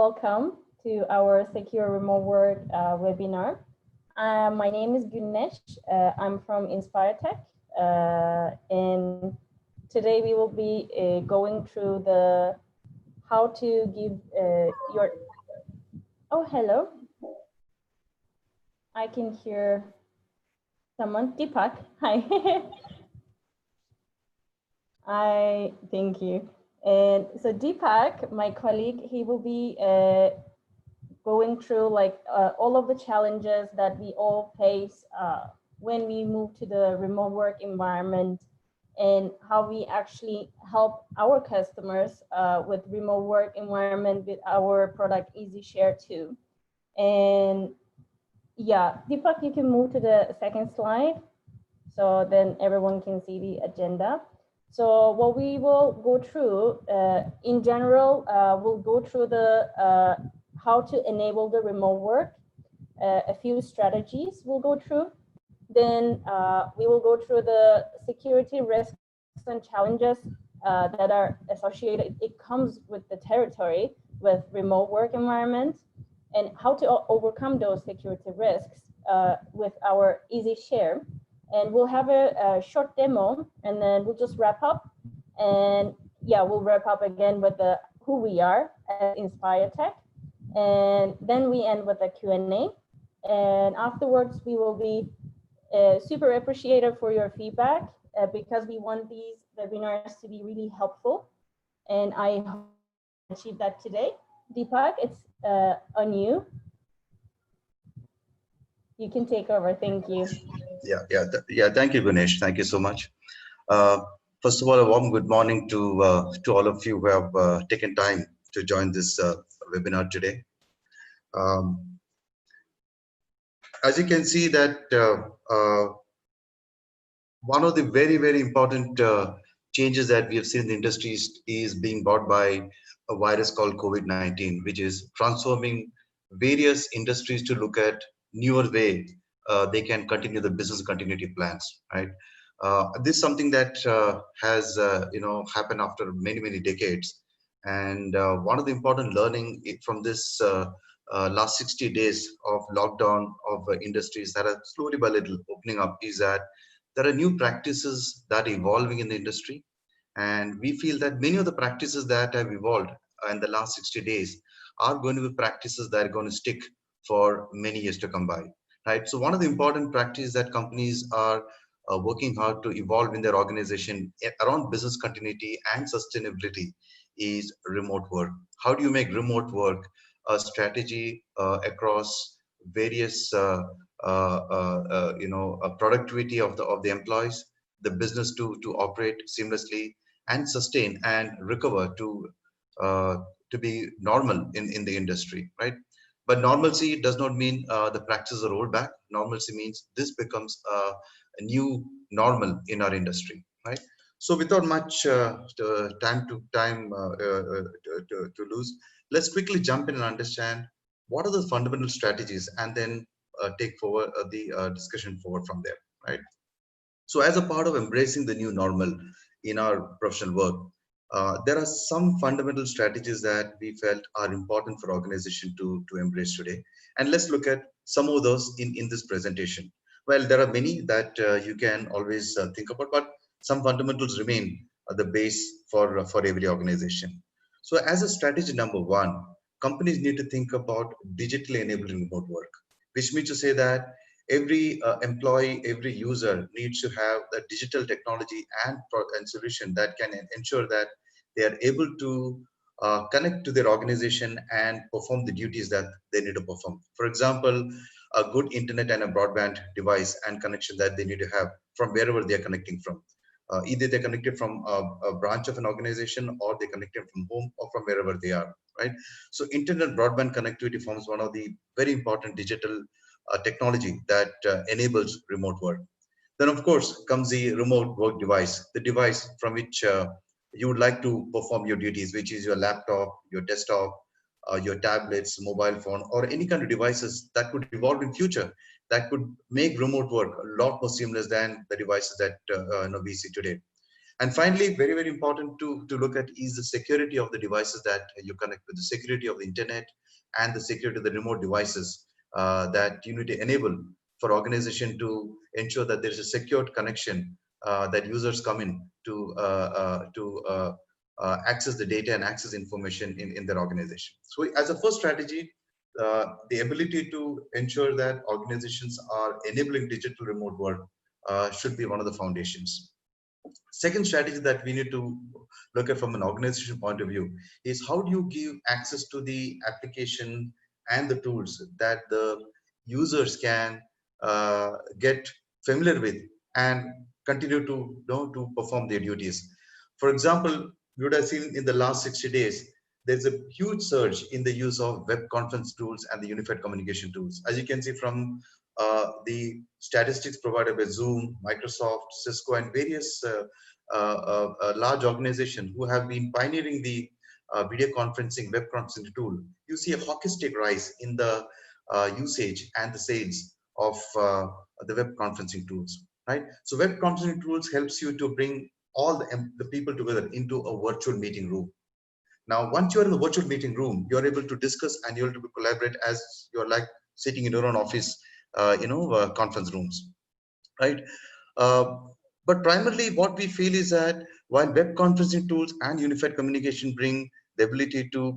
Welcome to our Secure Remote Work webinar. My name is Gunesh. I'm from Inspire Tech, and today we will be going through the how to give your. Oh, hello. I can hear someone. Deepak, hi. Thank you. And so Deepak, my colleague, he will be going through all of the challenges that we all face when we move to the remote work environment, and how we actually help our customers with remote work environment with our product EasiShare too. And yeah, Deepak, you can move to the second slide so then everyone can see the agenda. So what we will go through in general, we'll go through the how to enable the remote work, a few strategies we'll go through. Then we will go through the security risks and challenges that are associated. It comes with the territory with remote work environment, and how to overcome those security risks with our EasiShare. And we'll have a short demo, and then we'll just wrap up. And yeah, we'll wrap up again with the who we are at Inspire Tech. And then we end with a Q&A. And afterwards, we will be super appreciative for your feedback because we want these webinars to be really helpful. And I hope to achieve that today. Deepak, it's on you. You can take over. Thank you. Yeah. Thank you, Ganesh. Thank you so much. First of all, a warm good morning to all of you who have taken time to join this webinar today. As you can see that one of the very important changes that we have seen in the industry is being brought by a virus called COVID-19, which is transforming various industries to look at newer way they can continue the business continuity plans, right? This is something that has happened after many decades, and one of the important learning from this last 60 days of lockdown of industries that are slowly by little opening up is that there are new practices that are evolving in the industry, and we feel that many of the practices that have evolved in the last 60 days are going to be practices that are going to stick for many years to come by, right? So one of the important practices that companies are working hard to evolve in their organization around business continuity and sustainability is remote work. How do you make remote work a strategy across various productivity of the employees, the business to operate seamlessly and sustain and recover to be normal in the industry, right? But normalcy does not mean the practices are rolled back. Normalcy means this becomes a new normal in our industry, right? So without much time to lose, let's quickly jump in and understand what are the fundamental strategies, and then take forward the discussion forward from there, right? So as a part of embracing the new normal in our professional work, there are some fundamental strategies that we felt are important for organization to embrace today. And let's look at some of those in this presentation. Well, there are many that you can always think about, but some fundamentals remain the base for every organization. So as a strategy number one, companies need to think about digitally enabling remote work, which means to say that every employee, every user needs to have the digital technology and solution that can ensure that they are able to connect to their organization and perform the duties that they need to perform. For example, a good internet and a broadband device and connection that they need to have from wherever they are connecting from. Either they're connected from a branch of an organization, or they're connected from home or from wherever they are, right? So internet broadband connectivity forms one of the very important digital technology that enables remote work. Then of course comes the remote work device, the device from which you would like to perform your duties, which is your laptop, your desktop, your tablets, mobile phone, or any kind of devices that could evolve in future that could make remote work a lot more seamless than the devices that we see today. And finally, very, very important to look at is the security of the devices that you connect with, the security of the internet and the security of the remote devices that you need to enable for organization to ensure that there's a secured connection that users come in to access the data and access information in their organization. So as a first strategy, the ability to ensure that organizations are enabling digital remote work should be one of the foundations. Second strategy that we need to look at from an organization point of view is how do you give access to the application and the tools that the users can get familiar with and continue to, to perform their duties. For example, you would have seen in the last 60 days, there's a huge surge in the use of web conference tools and the unified communication tools. As you can see from the statistics provided by Zoom, Microsoft, Cisco, and various large organizations who have been pioneering the video conferencing, web conferencing tool, you see a hockey stick rise in the usage and the sales of the web conferencing tools, right? So web conferencing tools helps you to bring all the people together into a virtual meeting room. Now, once you're in the virtual meeting room, you're able to discuss and you're able to collaborate as you're like sitting in your own office, conference rooms, right? Uh, but primarily what we feel is that while web conferencing tools and unified communication bring the ability to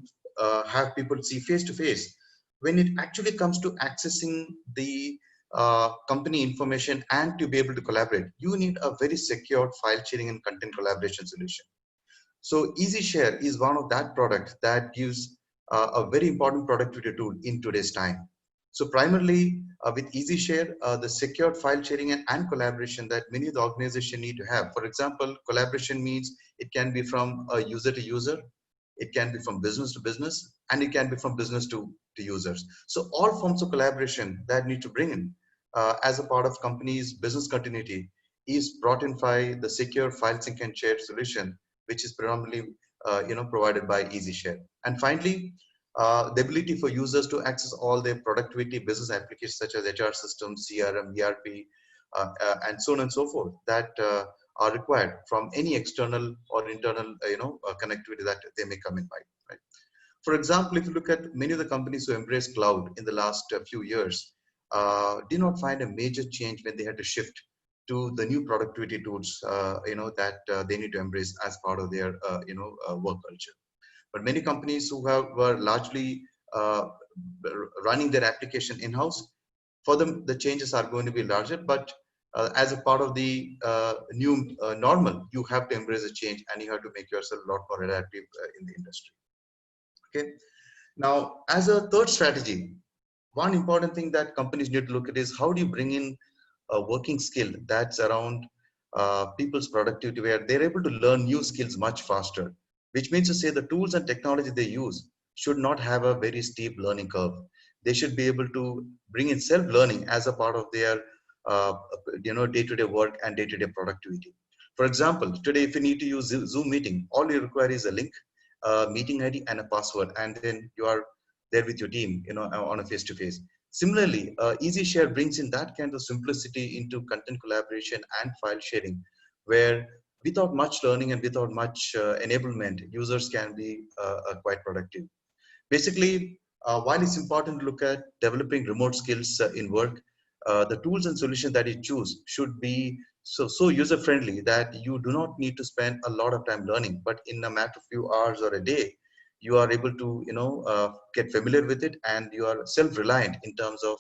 have people see face to face, when it actually comes to accessing the company information and to be able to collaborate, you need a very secure file sharing and content collaboration solution. So EasyShare is one of that product that gives a very important productivity tool in today's time. So primarily with EasyShare, the secured file sharing and collaboration that many of the organizations need to have. For example, collaboration means it can be from a user to user, it can be from business to business, and it can be from business to users. So all forms of collaboration that need to bring in as a part of company's business continuity is brought in by the secure file sync and share solution, which is predominantly provided by EasyShare. And finally, the ability for users to access all their productivity business applications such as HR systems, CRM, ERP, and so on and so forth that are required from any external or internal connectivity that they may come in by. Right? For example, if you look at many of the companies who embraced cloud in the last few years, did not find a major change when they had to shift to the new productivity tools, that they need to embrace as part of their, work culture. But many companies who were largely uh, running their application in-house, for them, the changes are going to be larger, but as a part of the new normal, you have to embrace the change and you have to make yourself a lot more adaptive in the industry. Okay. Now, as a third strategy, one important thing that companies need to look at is how do you bring in a working skill that's around people's productivity, where they're able to learn new skills much faster, which means to say the tools and technology they use should not have a very steep learning curve. They should be able to bring in self-learning as a part of their day-to-day work and day-to-day productivity. For example, today if you need to use Zoom meeting, all you require is a link, meeting ID and a password, and then you are there with your team, on a face-to-face. Similarly, EasyShare brings in that kind of simplicity into content collaboration and file sharing, where without much learning and without much enablement, users can be quite productive. Basically, while it's important to look at developing remote skills in work, the tools and solutions that you choose should be so user friendly that you do not need to spend a lot of time learning, but in a matter of few hours or a day, you are able to get familiar with it, and you are self-reliant in terms of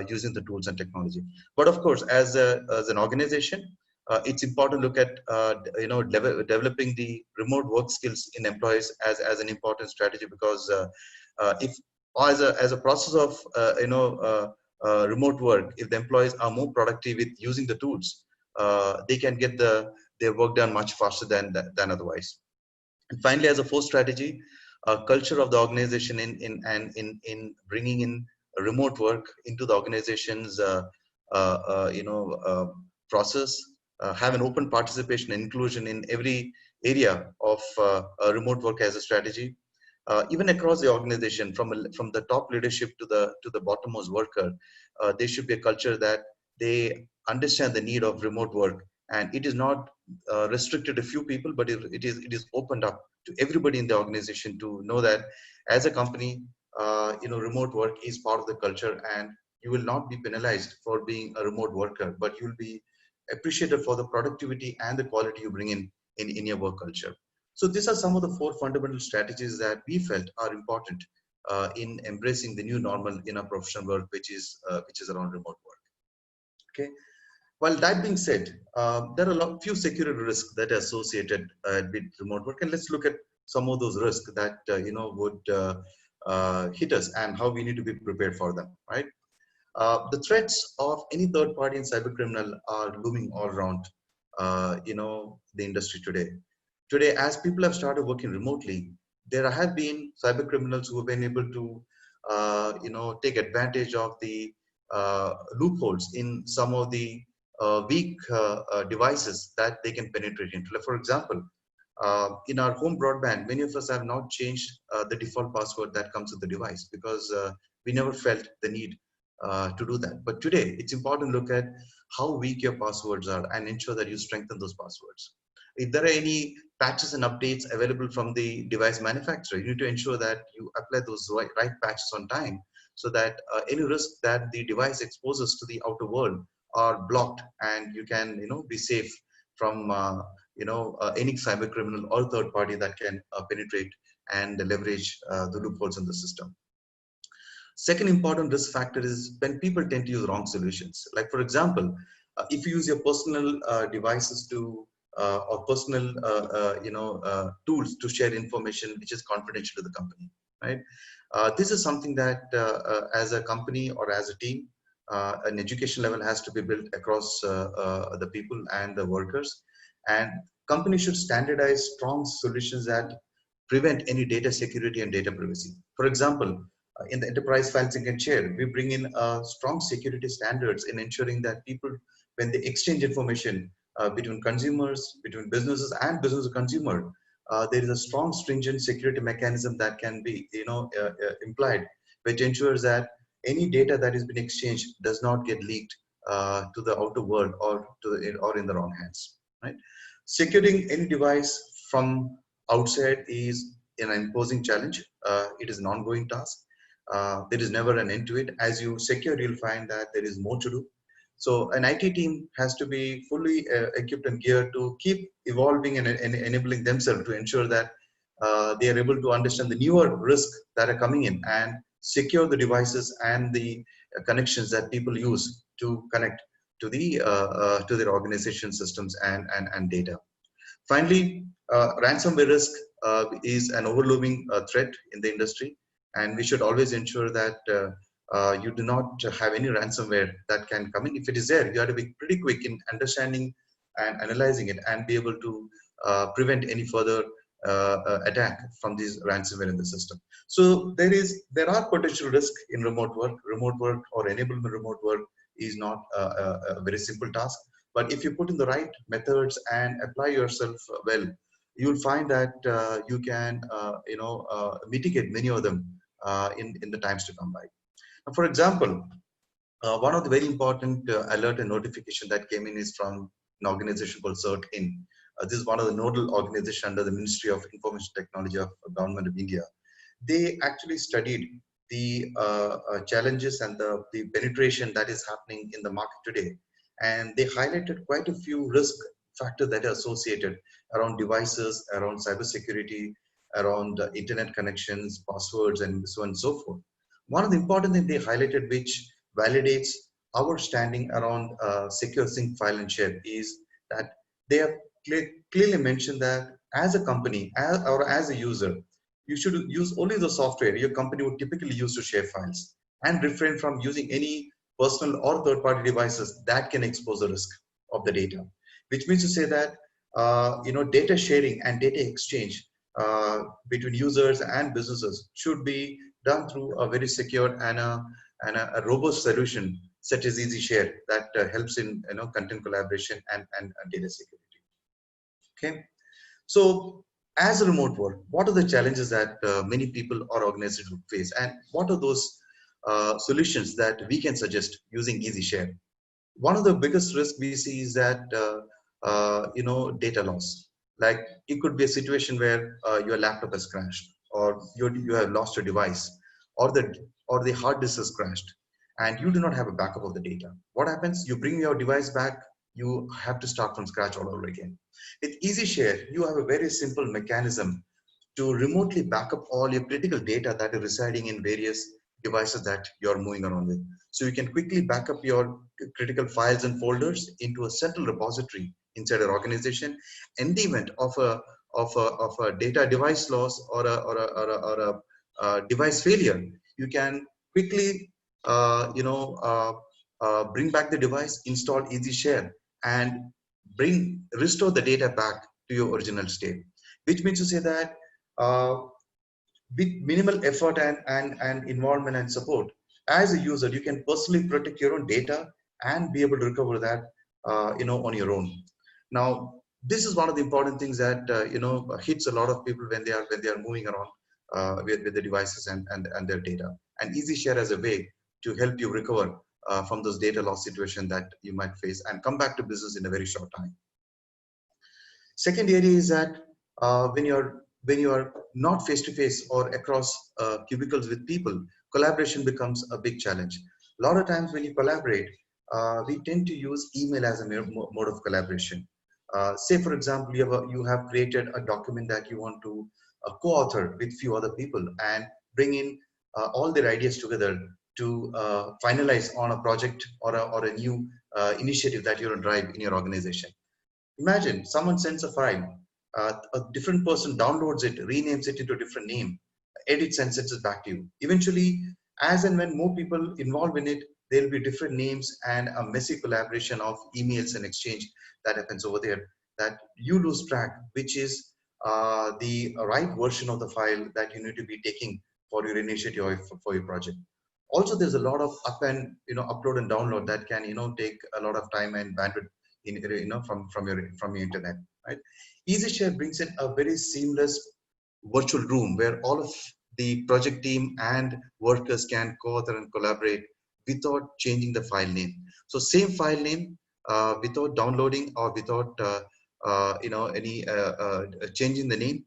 using the tools and technology. But of course, as an organization, it's important to look at developing the remote work skills in employees as an important strategy, because if as a process of remote work, if the employees are more productive with using the tools, they can get their work done much faster than otherwise. And finally, as a fourth strategy, culture of the organization in bringing in remote work into the organization's process, have an open participation and inclusion in every area of remote work as a strategy, even across the organization, from the top leadership to the bottommost worker. There should be a culture that they understand the need of remote work and it is not restricted to few people, but it is opened up to everybody in the organization to know that as a company, remote work is part of the culture, and you will not be penalized for being a remote worker, but you will be appreciated for the productivity and the quality you bring in your work culture. So these are some of the four fundamental strategies that we felt are important in embracing the new normal in our professional work, which is around remote work. Okay. Well, that being said, there are few security risks that are associated with remote work, and let's look at some of those risks that would hit us and how we need to be prepared for them. Right. The threats of any third party and cyber criminal are looming all around, the industry today. Today, as people have started working remotely, there have been cyber criminals who have been able to, take advantage of the loopholes in some of the weak devices that they can penetrate into. Like, for example, in our home broadband, many of us have not changed the default password that comes with the device because we never felt the need to do that. But today, it's important to look at how weak your passwords are and ensure that you strengthen those passwords. If there are any patches and updates available from the device manufacturer, you need to ensure that you apply those right patches on time so that any risk that the device exposes to the outer world are blocked, and you can be safe from any cyber criminal or third party that can penetrate and leverage the loopholes in the system. Second important risk factor is when people tend to use wrong solutions. Like, for example, if you use your personal devices to or personal tools to share information which is confidential to the company, right? This is something that as a company or as a team, an education level has to be built across the people and the workers, and companies should standardize strong solutions that prevent any data security and data privacy. For example, in the enterprise file sync and share, we bring in strong security standards in ensuring that people, when they exchange information between consumers, between businesses and business to consumer, there is a strong, stringent security mechanism that can be, implied, which ensures that any data that has been exchanged does not get leaked to the outer world or or in the wrong hands. Right? Securing any device from outside is an imposing challenge. It is an ongoing task. There is never an end to it. As you secure, you'll find that there is more to do. So an IT team has to be fully equipped and geared to keep evolving and enabling themselves to ensure that they are able to understand the newer risks that are coming in and secure the devices and the connections that people use to connect to their organization systems and data. Finally, ransomware risk is an overlooming threat in the industry, and we should always ensure that you do not have any ransomware that can come in. If it is there, you have to be pretty quick in understanding and analyzing it and be able to prevent any further attack from these ransomware in the system. So there are potential risks in remote work. Remote work or enablement remote work is not a very simple task. But if you put in the right methods and apply yourself well, you'll find that you can, mitigate many of them in the times to come by. For example, one of the very important alert and notification that came in is from an organization called CERT-IN. This is one of the nodal organizations under the Ministry of Information Technology of Government of India. They actually studied the challenges and the penetration that is happening in the market today. And they highlighted quite a few risk factors that are associated around devices, around cybersecurity, around internet connections, passwords, and so on and so forth. One of the important things they highlighted, which validates our standing around secure sync file and share, is that they have clearly mentioned that as a company or as a user, you should use only the software your company would typically use to share files and refrain from using any personal or third-party devices that can expose the risk of the data. Which means to say that data sharing and data exchange between users and businesses should be done through a very secure and a robust solution such as EasiShare that helps in content collaboration and data security. Okay, so as a remote work, what are the challenges that many people or organizations would face, and what are those solutions that we can suggest using EasiShare? One of the biggest risks we see is that data loss. Like it could be a situation where your laptop has crashed, or you have lost your device, or the hard disk has crashed, and you do not have a backup of the data. What happens? You bring your device back, you have to start from scratch all over again. With EasyShare, you have a very simple mechanism to remotely back up all your critical data that are residing in various devices that you're moving around with. So you can quickly back up your critical files and folders into a central repository inside an organization. In the event of a data device loss or a device failure, you can quickly bring back the device, install EasyShare, and restore the data back to your original state. Which means to say that uh, with minimal effort and involvement and support, as a user, you can personally protect your own data and be able to recover that, on your own. Now, this is one of the important things that hits a lot of people when they are moving around with the devices and their data. And EasyShare as a way to help you recover from those data loss situation that you might face and come back to business in a very short time. Second area is that when you are not face to face or across cubicles with people, collaboration becomes a big challenge. A lot of times when you collaborate, we tend to use email as a mode of collaboration. Say, for example, you have created a document that you want to co-author with few other people and bring in all their ideas together to finalize on a project or a new initiative that you want to drive in your organization. Imagine someone sends a file, a different person downloads it, renames it into a different name, edits and sends it back to you. Eventually, as and when more people involved in it, there'll be different names and a messy collaboration of emails and exchange that happens over there that you lose track, which is the right version of the file that you need to be taking for your initiative or for your project. Also, there's a lot of upload and download that can take a lot of time and bandwidth from your internet, right? EasyShare brings in a very seamless virtual room where all of the project team and workers can co-author and collaborate without changing the file name. So same file name, without downloading or without any changing the name,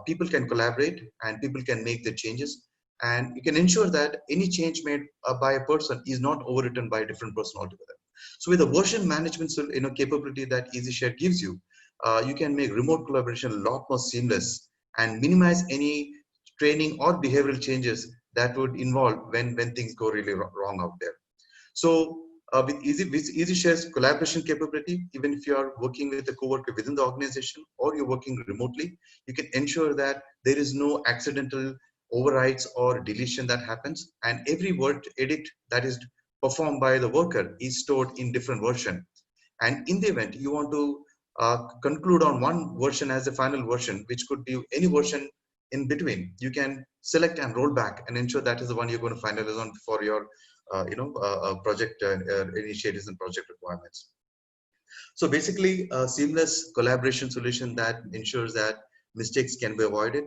people can collaborate and people can make the changes, and you can ensure that any change made by a person is not overwritten by a different person altogether. So with the version management capability that EasyShare gives you, you can make remote collaboration a lot more seamless and minimize any training or behavioral changes that would involve when things go really wrong out there. So with EasyShare's collaboration capability, even if you are working with a coworker within the organization or you're working remotely, you can ensure that there is no accidental overrides or deletion that happens, and every word edit that is performed by the worker is stored in different version. And in the event you want to conclude on one version as the final version, which could be any version in between, you can select and roll back and ensure that is the one you're going to finalize on for your project initiatives and project requirements. So basically, a seamless collaboration solution that ensures that mistakes can be avoided,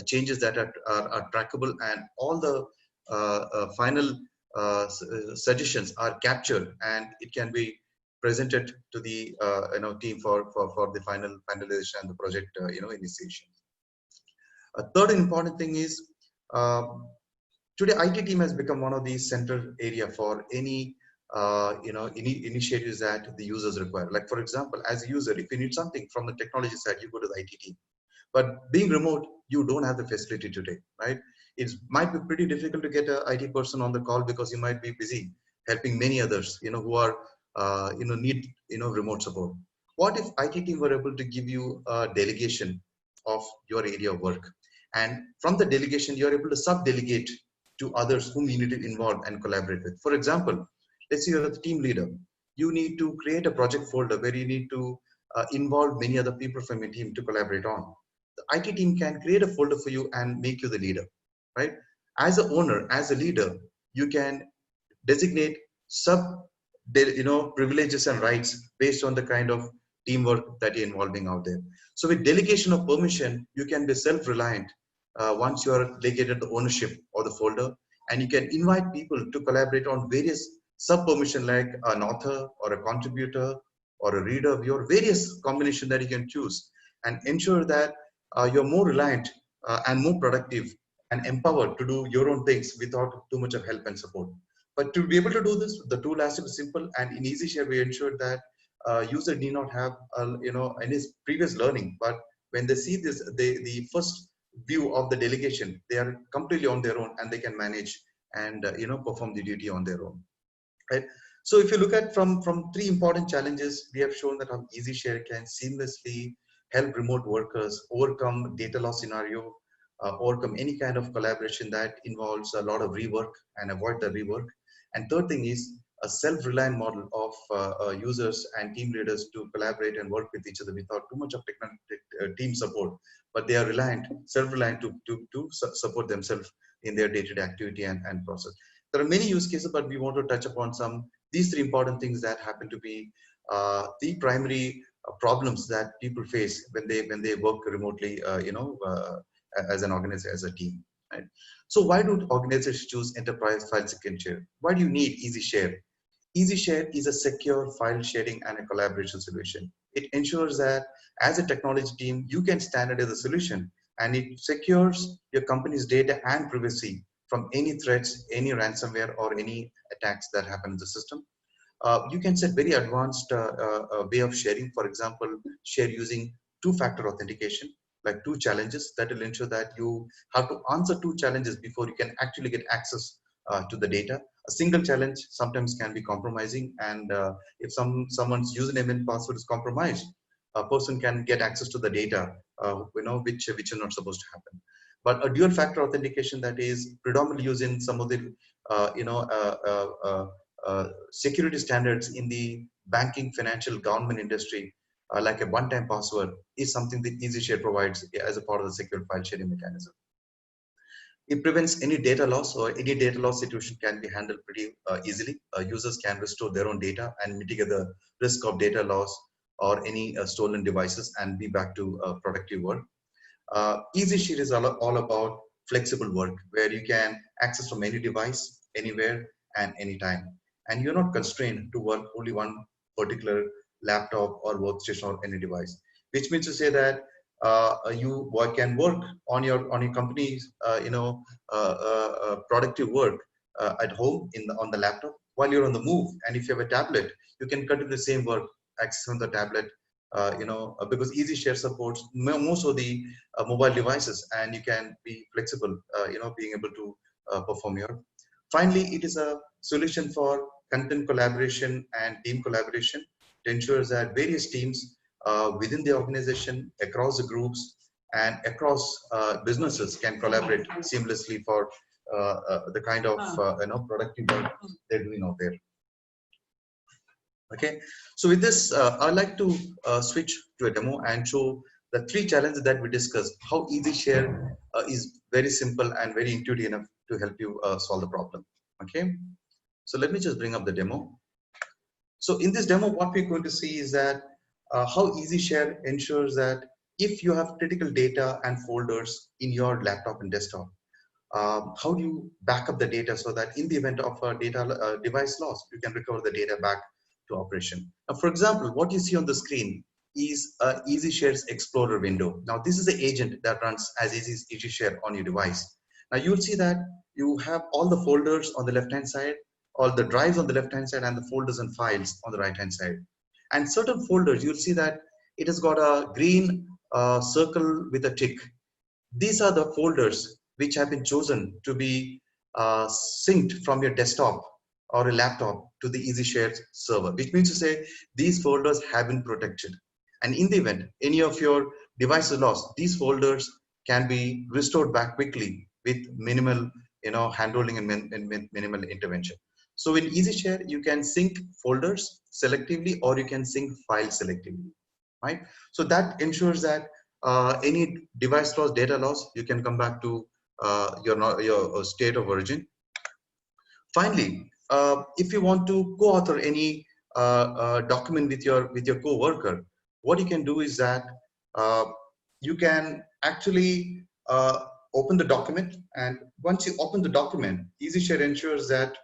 changes that are trackable, and all the final suggestions are captured, and it can be presented to the team for the final finalization and the project initiation. A third important thing is, today IT team has become one of the central area for any initiatives that the users require. Like for example, as a user, if you need something from the technology side, you go to the IT team. But being remote, you don't have the facility today, right? It might be pretty difficult to get an IT person on the call because you might be busy helping many others, who are, need, remote support. What if IT team were able to give you a delegation of your area of work? And from the delegation, you're able to sub-delegate to others whom you need to involve and collaborate with. For example, let's say you're the team leader. You need to create a project folder where you need to involve many other people from your team to collaborate on. The IT team can create a folder for you and make you the leader, right? As a owner, as a leader, you can designate privileges and rights based on the kind of teamwork that you're involving out there. So with delegation of permission, you can be self-reliant once you are delegated the ownership of the folder, and you can invite people to collaborate on various sub-permission like an author or a contributor or a reader view, or various combination that you can choose, and ensure that you're more reliant and more productive and empowered to do your own things without too much of help and support. But to be able to do this, the tool has to be simple, and in EasyShare we ensure that user need not have any previous learning, but when they see this, the first view of the delegation, they are completely on their own and they can manage and perform the duty on their own, right? So if you look at from three important challenges, we have shown that how EasyShare can seamlessly help remote workers overcome data loss scenario, overcome any kind of collaboration that involves a lot of rework and avoid the rework. And third thing is a self-reliant model of users and team leaders to collaborate and work with each other without too much of team support, but they are self-reliant to support themselves in their day-to-day activity and process. There are many use cases, but we want to touch upon these three important things that happen to be the primary problems that people face when they work remotely, as an organization, as a team. Right? So why do organizations choose enterprise file sync share? Why do you need EasyShare? EasyShare is a secure file sharing and a collaboration solution. It ensures that as a technology team, you can standardize the solution, and it secures your company's data and privacy from any threats, any ransomware, or any attacks that happen in the system. You can set very advanced way of sharing. For example, share using two-factor authentication, like two challenges that will ensure that you have to answer two challenges before you can actually get access to the data. A single challenge sometimes can be compromising, and if someone's username and password is compromised, a person can get access to the data, which are not supposed to happen. But a dual factor authentication that is predominantly used in some of the security standards in the banking, financial, government industry, like a one-time password, is something that EasyShare provides as a part of the secure file sharing mechanism. It prevents any data loss, or any data loss situation can be handled pretty easily. Users can restore their own data and mitigate the risk of data loss or any stolen devices and be back to productive work. EasyShare is all about flexible work, where you can access from any device, anywhere, and anytime. And you're not constrained to work only one particular laptop or workstation or any device. Which means to say that you can work on your company's productive work at home on the laptop while you're on the move. And if you have a tablet, you can continue the same work access on the tablet. Because EasyShare supports most of the mobile devices, and you can be flexible, being able to perform your. Finally, it is a solution for content collaboration and team collaboration. It ensures that various teams within the organization, across the groups, and across businesses can collaborate seamlessly for the kind of productive work they're doing out there. Okay, so with this, I'd like to switch to a demo and show the three challenges that we discussed, how EasyShare is very simple and very intuitive enough to help you solve the problem. Okay, so let me just bring up the demo. So in this demo, what we're going to see is that how EasyShare ensures that if you have critical data and folders in your laptop and desktop, how do you back up the data so that in the event of a device loss, you can recover the data back to operation. Now, for example, what you see on the screen is EasyShare's Explorer window. Now, this is the agent that runs as EasyShare on your device. Now, you'll see that you have all the folders on the left-hand side, all the drives on the left-hand side, and the folders and files on the right-hand side. And certain folders, you'll see that it has got a green circle with a tick. These are the folders which have been chosen to be synced from your desktop or a laptop to the EasyShare server, which means to say these folders have been protected. And in the event any of your device is lost, these folders can be restored back quickly with minimal handholding and minimal intervention. So in EasyShare, you can sync folders selectively, or you can sync files selectively, right? So that ensures that any device loss, data loss, you can come back to your state of origin. Finally, if you want to co-author any document with your co-worker, what you can do is that you can actually open the document, and once you open the document, EasyShare ensures that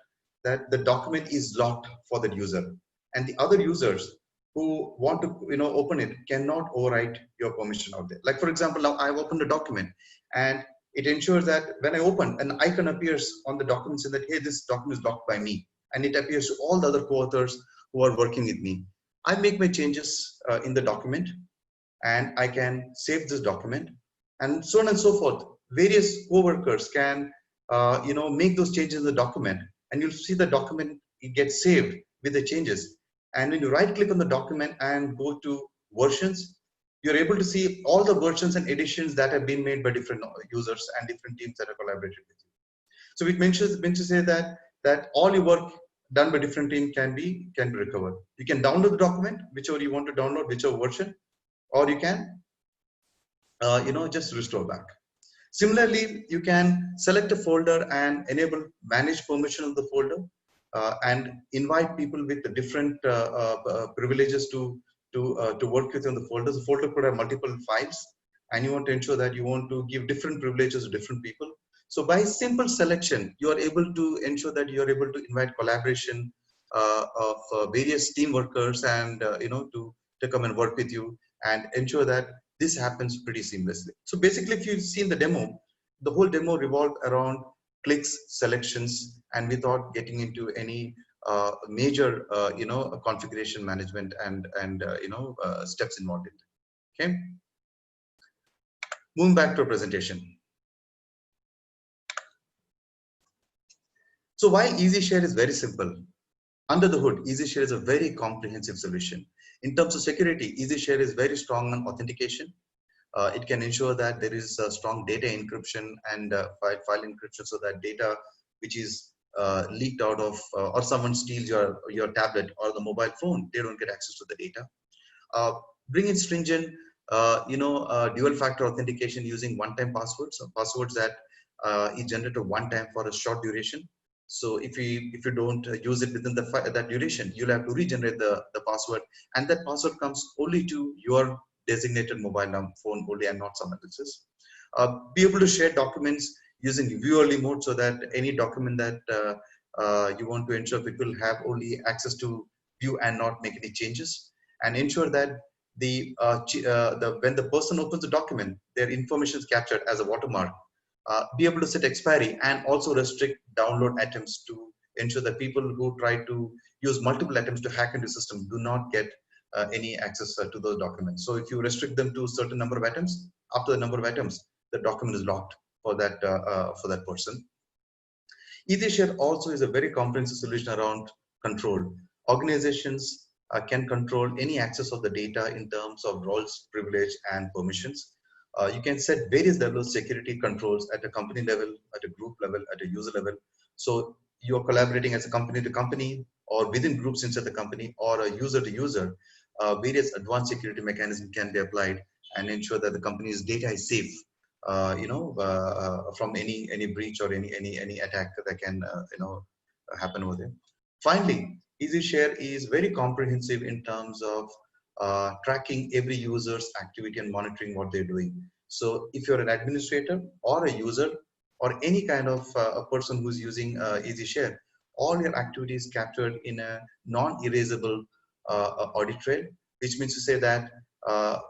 the document is locked for the user, and the other users who want to open it cannot overwrite your permission out there. Like for example, now I've opened a document, and it ensures that when I open, an icon appears on the document saying that, hey, this document is locked by me, and it appears to all the other co-authors who are working with me. I make my changes in the document, and I can save this document, and so on and so forth. Various co-workers can make those changes in the document, and you'll see the document, it gets saved with the changes. And when you right click on the document and go to versions, you're able to see all the versions and editions that have been made by different users and different teams that have collaborated with you. So it means to say that all your work done by different team can be recovered. You can download the document, whichever you want to download, whichever version, or you can just restore back. Similarly, you can select a folder and enable manage permission of the folder, and invite people with the different privileges to work with on the folder. The folder could have multiple files, and you want to ensure that you want to give different privileges to different people. So by simple selection, you are able to ensure that you are able to invite collaboration of various team workers, and to come and work with you, and ensure that this happens pretty seamlessly. So basically, if you've seen the demo, the whole demo revolved around clicks, selections, and without getting into any major, configuration management and steps involved in it. Okay. Moving back to a presentation. So while EasiShare is very simple, under the hood, EasiShare is a very comprehensive solution. In terms of security, EasiShare is very strong on authentication. It can ensure that there is a strong data encryption and file encryption, so that data which is leaked out of or someone steals your tablet or the mobile phone, they don't get access to the data. Bring in stringent, dual factor authentication using one-time passwords, so passwords that is generated one time for a short duration. So if you don't use it within that duration, you'll have to regenerate the password, and that password comes only to your designated mobile phone only, and not someone else's. Be able to share documents using view only mode, so that any document that you want to ensure people have only access to view and not make any changes, and ensure that when the person opens the document, their information is captured as a watermark. Be able to set expiry, and also restrict download attempts to ensure that people who try to use multiple attempts to hack into the system do not get any access to those documents. So if you restrict them to a certain number of attempts, after the number of attempts, the document is locked for that person. EasyShare also is a very comprehensive solution around control. Organizations can control any access of the data in terms of roles, privilege, and permissions. You can set various levels of security controls at a company level, at a group level, at a user level. So you're collaborating as a company to company, or within groups inside the company, or a user to user. Various advanced security mechanisms can be applied and ensure that the company's data is safe, from any breach or any attack that can happen over there. Finally, EasyShare is very comprehensive in terms of tracking every user's activity and monitoring what they're doing. So if you're an administrator or a user or any kind of a person who's using EasyShare, all your activities captured in a non-erasable audit trail, which means to say that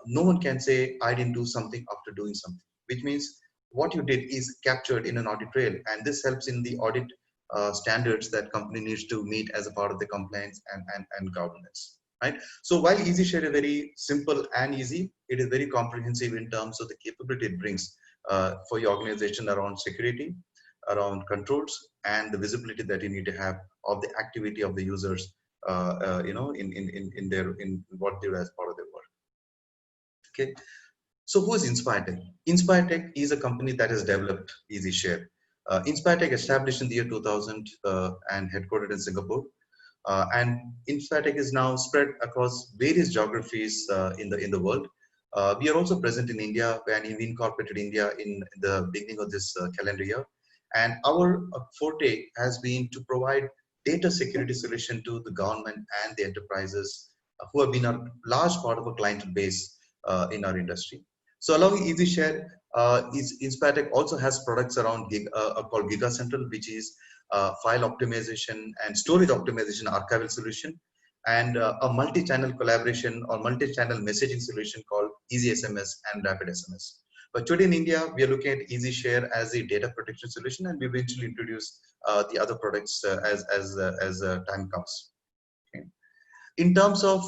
no one can say I didn't do something after doing something, which means what you did is captured in an audit trail, and this helps in the audit standards that company needs to meet as a part of the compliance and governance, right? So while EasyShare is very simple and easy, it is very comprehensive in terms of the capability it brings for your organization around security, around controls, and the visibility that you need to have of the activity of the users, in what they do as part of their work. Okay. So who is InspireTech? InspireTech is a company that has developed EasyShare. InspireTech established in the year 2000 and headquartered in Singapore. And InspireTech is now spread across various geographies in the world. We are also present in India, and we incorporated India in the beginning of this calendar year. And our forte has been to provide data security solution to the government and the enterprises who have been a large part of a client base in our industry. So along EasyShare, InspireTech also has products around called GigaCentral, which is file optimization and storage optimization archival solution. and a multi-channel collaboration or multi-channel messaging solution called Easy SMS and Rapid SMS. But today in India, we are looking at EasyShare as a data protection solution, and we eventually introduce the other products as time comes. Okay. In terms of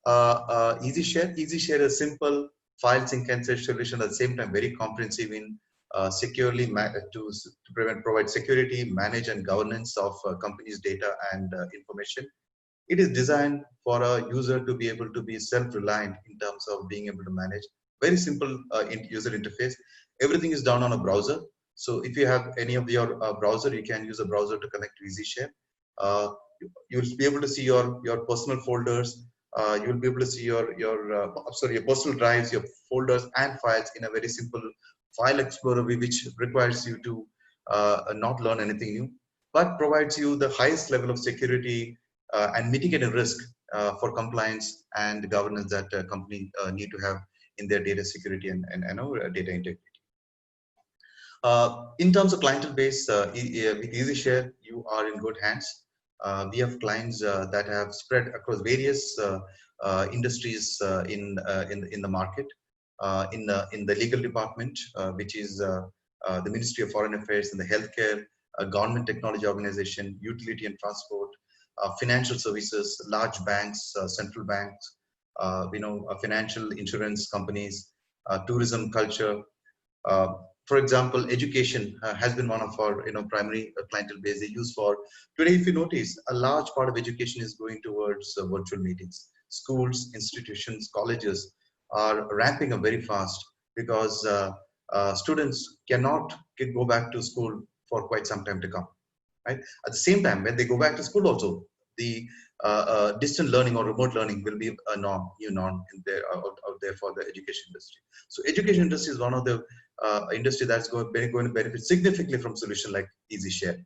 EasyShare, EasyShare is a simple file sync and search solution at the same time very comprehensive in securely provide security, manage and governance of companies' data and information. It is designed for a user to be able to be self-reliant in terms of being able to manage. Very simple user interface. Everything is done on a browser. So if you have any of your browser, you can use a browser to connect to EasyShare. You'll be able to see your personal folders. You'll be able to see your personal drives, your folders and files in a very simple file explorer, which requires you to not learn anything new, but provides you the highest level of security and mitigating risk for compliance and governance that a company need to have in their data security and data integrity. In terms of clientele base, with EasyShare, you are in good hands. We have clients that have spread across various industries in the market. In the legal department, which is the Ministry of Foreign Affairs, and the healthcare, government technology organization, utility and transport, financial services, large banks, central banks, financial insurance companies, tourism, culture. Uh, for example, education has been one of our primary clientele base they use for today. If you notice, a large part of education is going towards virtual meetings. Schools, institutions, colleges are ramping up very fast because students cannot go back to school for quite some time to come. Right? At the same time, when they go back to school also, the distant learning or remote learning will be a new norm out there for the education industry. So education industry is one of the industry that's going to benefit significantly from solution like EasyShare.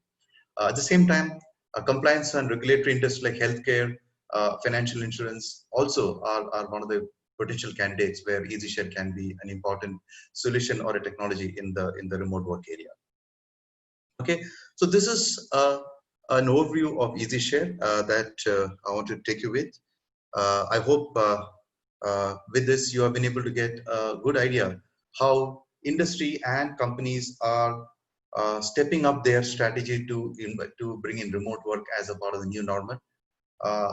At the same time, compliance and regulatory industry like healthcare, financial insurance also are one of the potential candidates where EasyShare can be an important solution or a technology in the remote work area. Okay, so this is an overview of EasyShare that I want to take you with. I hope with this you have been able to get a good idea how industry and companies are stepping up their strategy to bring in remote work as a part of the new normal.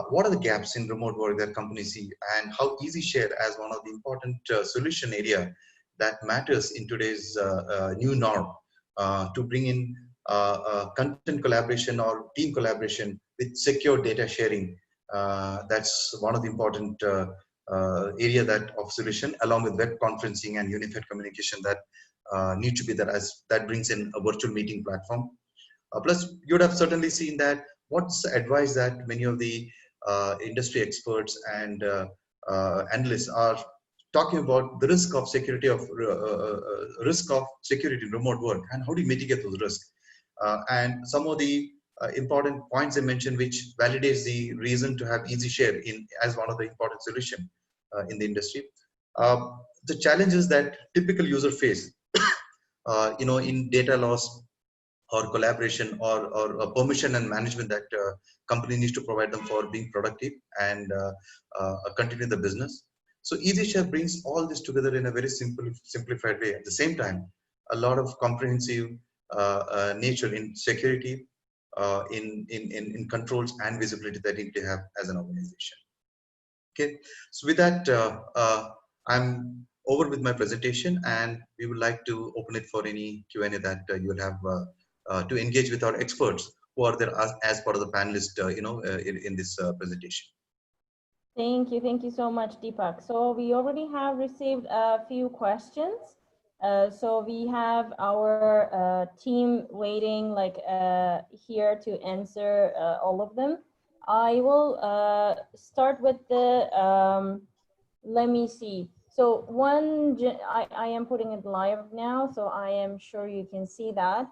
What are the gaps in remote work that companies see, and how EasyShare as one of the important solution area that matters in today's new norm to bring in content collaboration or team collaboration with secure data sharing. That's one of the important area that of solution, along with web conferencing and unified communication that need to be there, as that brings in a virtual meeting platform. Plus, you would have certainly seen that what's the advice that many of the industry experts and analysts are talking about the risk of security in remote work, and how do you mitigate those risks. And some of the important points I mentioned, which validates the reason to have EasyShare in as one of the important solution in the industry. The challenges that typical user face, in data loss or collaboration or permission and management that company needs to provide them for being productive and continue the business. So EasyShare brings all this together in a very simplified way. At the same time, a lot of comprehensive nature in security, in controls and visibility that you need to have as an organization. Okay, so with that, I'm over with my presentation, and we would like to open it for any Q&A that you will have to engage with our experts who are there as part of the panelist, in this presentation. Thank you so much, Deepak. So we already have received a few questions. So we have our team waiting here to answer all of them. I will start with the, let me see. So I am putting it live now, so I am sure you can see that.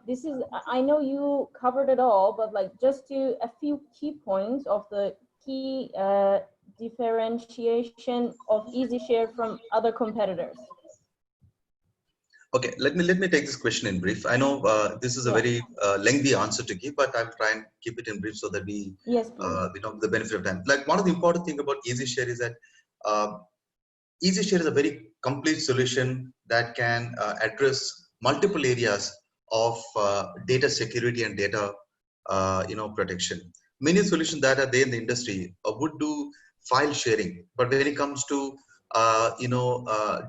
This is, I know you covered it all, but just a few key points of the key differentiation of EasyShare from other competitors. Okay, let me take this question in brief. I know this is a Yeah. very lengthy answer to give, but I'll try and keep it in brief so that Yes, please. we know the benefit of time. Like one of the important thing about EasyShare is that uh, EasyShare is a very complete solution that can address multiple areas of data security and data, protection. Many solutions that are there in the industry would do file sharing, but when it comes to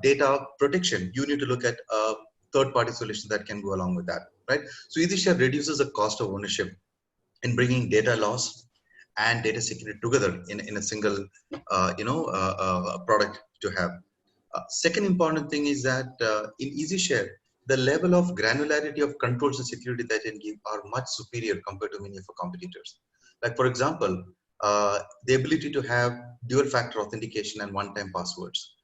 data protection, you need to look at third-party solutions that can go along with that, right? So EasyShare reduces the cost of ownership in bringing data loss and data security together in a single product to have. Second important thing is that in EasyShare, the level of granularity of controls and security that it can give are much superior compared to many of our competitors. Like for example, the ability to have dual factor authentication and one-time passwords.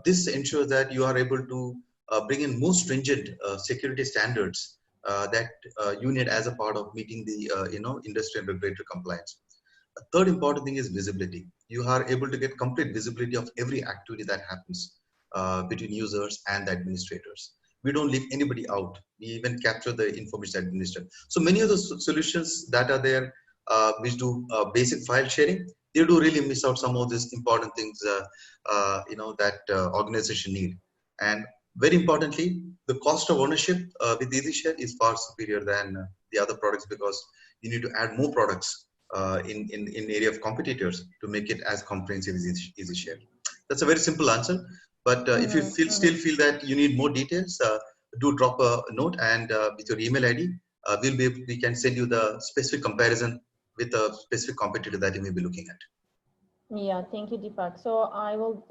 This ensures that you are able to bring in more stringent security standards that you need as a part of meeting the industry and regulatory compliance. A third important thing is visibility. You are able to get complete visibility of every activity that happens between users and the administrators. We don't leave anybody out. We even capture the information administered. So many of the solutions that are there, which do basic file sharing, they do really miss out some of these important things, that organization need. And very importantly, the cost of ownership with EasyShare is far superior than the other products because you need to add more products in area of competitors to make it as comprehensive as EasyShare. That's a very simple answer. But if you still feel that you need more details, do drop a note and with your email ID, we can send you the specific comparison with a specific competitor that you may be looking at. Yeah, thank you, Deepak. So I will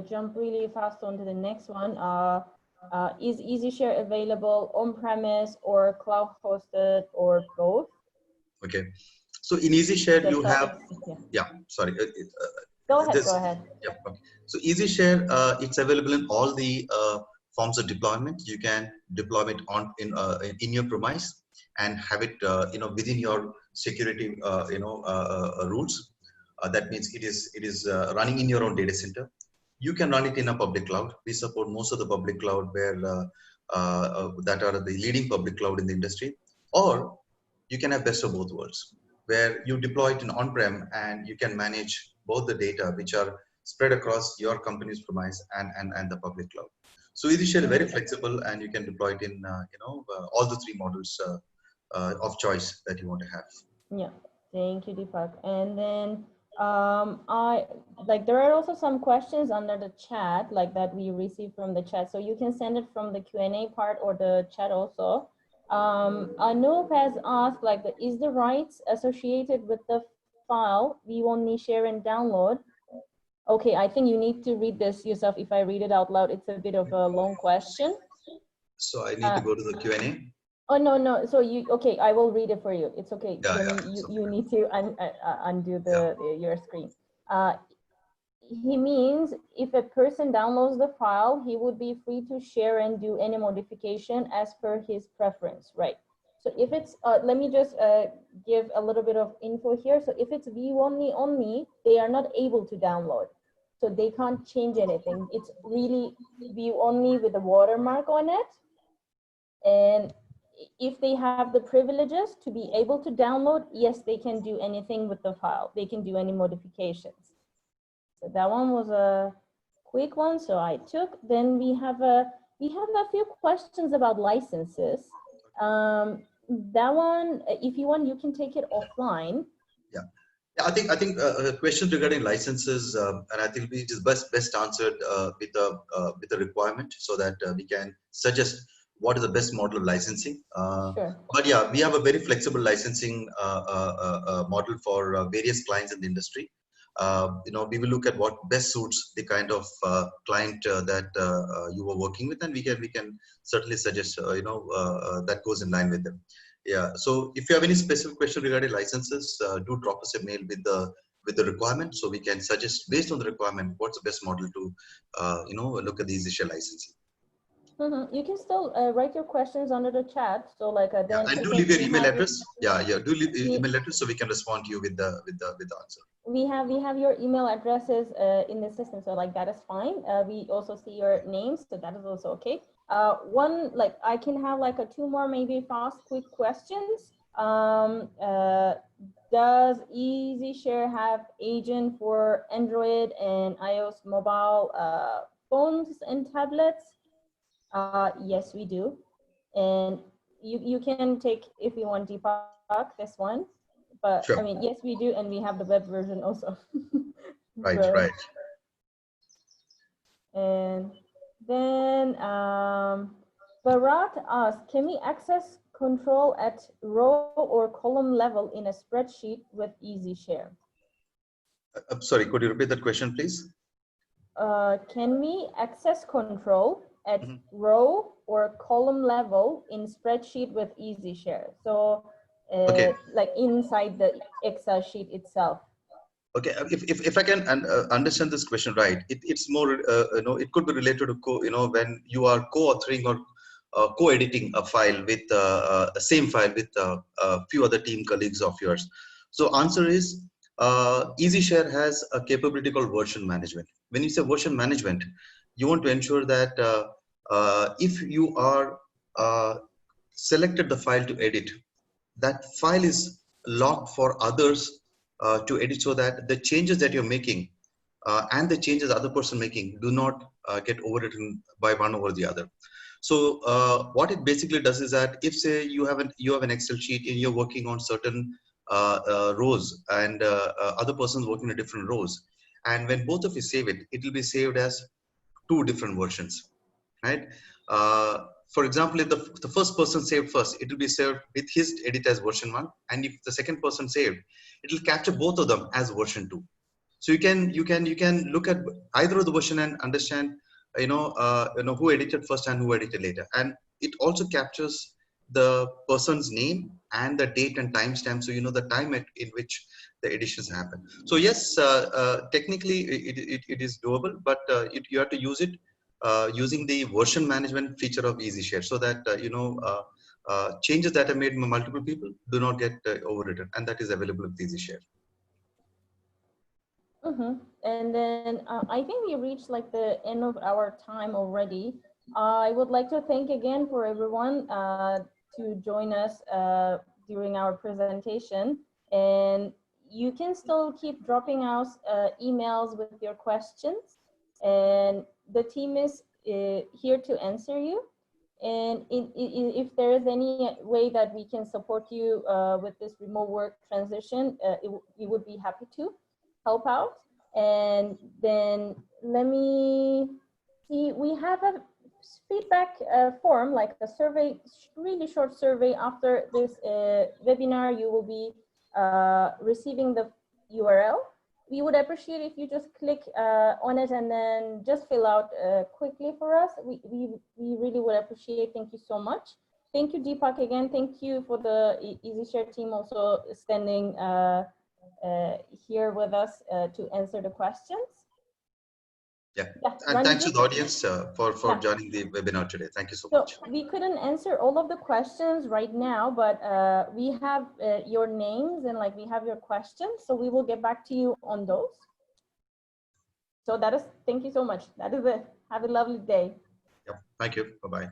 jump really fast on to the next one. Is EasyShare available on-premise or cloud-hosted or both? Okay. So in EasyShare, you have, yeah. Sorry. Go ahead, This, go ahead. yeah, okay. So EasyShare, it's available in all the forms of deployment. You can deploy it in your premise and have it, within your security, rules. That means it is running in your own data center. You can run it in a public cloud. We support most of the public cloud where that are the leading public cloud in the industry. Or you can have best of both worlds, where you deploy it in on-prem and you can manage both the data which are spread across your company's premise and the public cloud. So EasyShare is very flexible and you can deploy it in all the three models of choice that you want to have. Yeah, thank you, Deepak. And then I like there are also some questions under the chat like that we received from the chat. So you can send it from the Q&A part or the chat also. Anoop has asked like, is the rights associated with the file we only share and download? Okay, I think you need to read this yourself. If I read it out loud, it's a bit of a long question. So I need to go to the Q&A. Oh, no. So okay, I will read it for you. It's okay. Yeah, Then yeah. you need to undo your screen. He means if a person downloads the file, he would be free to share and do any modification as per his preference, right? So if it's, let me just give a little bit of info here. So if it's view only, they are not able to download. So they can't change anything. It's really view only with a watermark on it. And if they have the privileges to be able to download, yes, they can do anything with the file. They can do any modifications. So that one was a quick one. So I took. Then we have a few questions about licenses. That one, if you want, you can take it offline. Yeah. Yeah, I think questions regarding licenses, and I think it is best answered with the requirement so that we can suggest what is the best model of licensing. Sure. But yeah, we have a very flexible licensing model for various clients in the industry. We will look at what best suits the kind of client that you are working with, and we can certainly suggest that goes in line with them. Yeah. So if you have any specific question regarding licenses, do drop us a mail with the requirement, so we can suggest based on the requirement what's the best model to look at the EasyShare licensing. You can still write your questions under the chat. So like then Yeah, and do leave your email address. Yeah, do leave your email address so we can respond to you with the answer. We have your email addresses in the system, so like that is fine. We also see your names, so that is also okay. One, like I can have like a two more maybe fast quick questions. Does EasyShare have agent for Android and iOS mobile phones and tablets? Yes, we do. And you can take, if you want, Deepak, this one. But Sure. I mean, yes, we do. And we have the web version also. Right, So, right. and then Bharat asked, can we access control at row or column level in a spreadsheet with EasyShare? I'm sorry, could you repeat that question, please? Can we access control at Mhm. row or column level in spreadsheet with EasyShare? So Okay. like inside the Excel sheet itself. Okay, if I can understand this question right, it's more it could be related to when you are co-authoring or co-editing a file with the same file with a few other team colleagues of yours. So answer is EasyShare has a capability called version management. When you say version management, you want to ensure that if you are selected the file to edit, that file is locked for others to edit, so that the changes that you're making and the changes the other person making do not get overwritten by one over the other. So what it basically does is that if say you have an Excel sheet and you're working on certain rows and other person's working on different rows, and when both of you save it, it will be saved as two different versions, right? For example, if the first person saved first, it will be saved with his edit as version 1, and if the second person saved, it will capture both of them as version 2. So you can look at either of the version and understand who edited first and who edited later, and it also captures the person's name and the date and timestamp, so you know the time in which the editions happen. So yes, technically it is doable, but you have to use it using the version management feature of EasyShare, so that changes that are made by multiple people do not get overwritten, and that is available with EasyShare. And then I think we reached like the end of our time already. I would like to thank again for everyone to join us during our presentation. And you can still keep dropping us emails with your questions. And the team is here to answer you. And if there is any way that we can support you with this remote work transition, we would be happy to help out. And then let me see, we have a feedback form, like a survey, really short survey. After this webinar, you will be receiving the URL. We would appreciate if you just click on it and then just fill out quickly for us. We really would appreciate. Thank you so much. Thank you, Deepak, again. Thank you for the EasyShare team also standing here with us to answer the questions. Yeah, and thanks to the audience for joining the webinar today. Thank you so much. We couldn't answer all of the questions right now, but we have your names and like we have your questions, so we will get back to you on those. So that is, thank you so much. That is it. Have a lovely day. Yeah, thank you. Bye-bye.